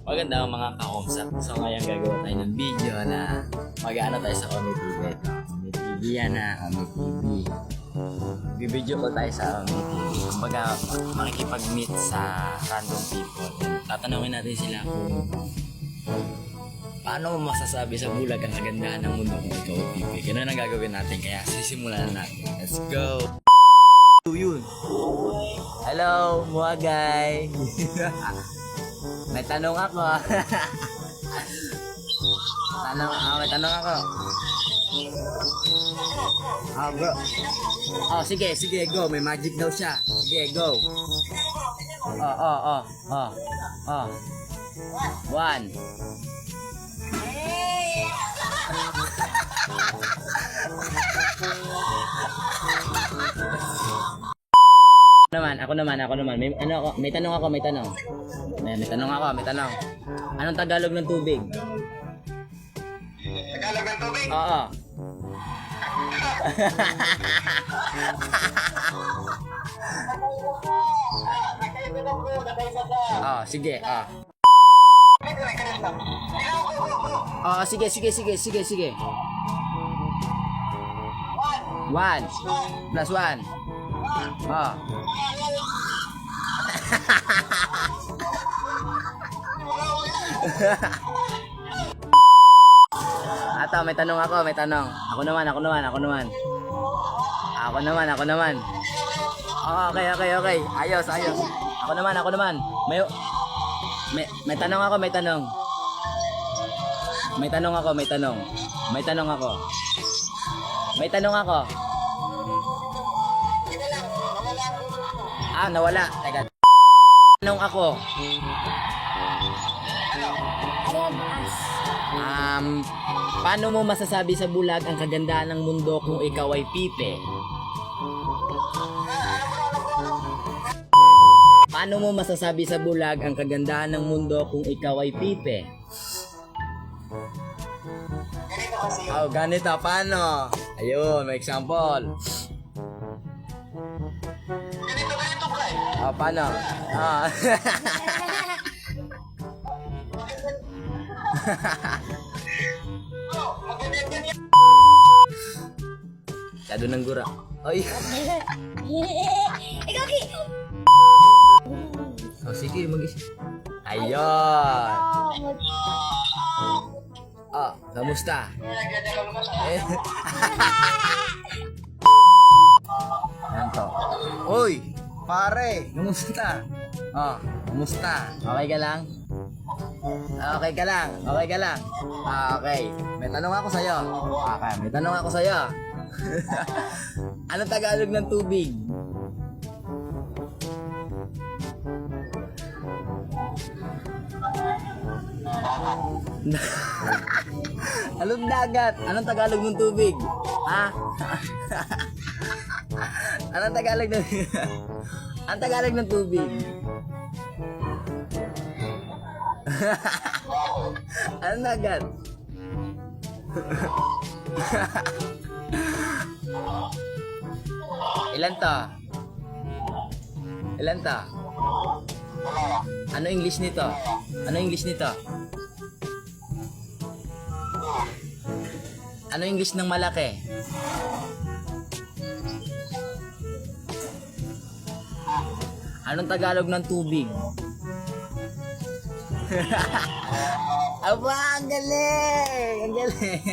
Maganda ang mga kausap. So ngayon gagawa tayo ng video na mag-ano tayo sa Omi TV. Omi TV yan na, Omi TV. Bibidyo ko tayo sa Omi TV. Kumbaga makikipag-meet sa random people. Tatanungin natin sila kung paano mo masasabi sa bulag ang kagandahan ng mundo kung ikaw ay pipi. Ganun ang gagawin natin, kaya sisimulan na natin. Let's go! Yun. Hello, Muagay! May tanong ako. May tanong ako. Bro. Sige, go. May magic daw siya. Sige, go. One. Ako naman. May tanong ako. May tanong. Anong Tagalog ng tubig? Tagalog ng tubig? Oo. Sige. Sige. 1 plus 1. May tanong ako. Ako naman. Okay. Ayos. Ako naman. May tanong ako. Nawala. Teka. Tanong ako. Paano mo masasabi sa bulag ang kagandahan ng mundo kung ikaw ay pipe? Paano mo masasabi sa bulag ang kagandahan ng mundo kung ikaw ay pipe? Ganito. Paano? Ayun, may example. Ganito ka eh. Paano? Kado ng gura. Ay. Ikaw ki. Sige, mag-isip. Ayun. Kamusta? Nanto. Uy, pare, kamusta? Kamusta? Okay ka lang? Okay. May tanong ako sa'yo. Anong Tagalog ng tubig? Anong dagat? Anong Tagalog ng tubig? Anong Tagalog ng Anong Tagalog ng tubig? Anong dagat? Ilan to? Ano English nito? Ano English ng malaki? Anong Tagalog ng tubig? Aba, ang galing! Magaling.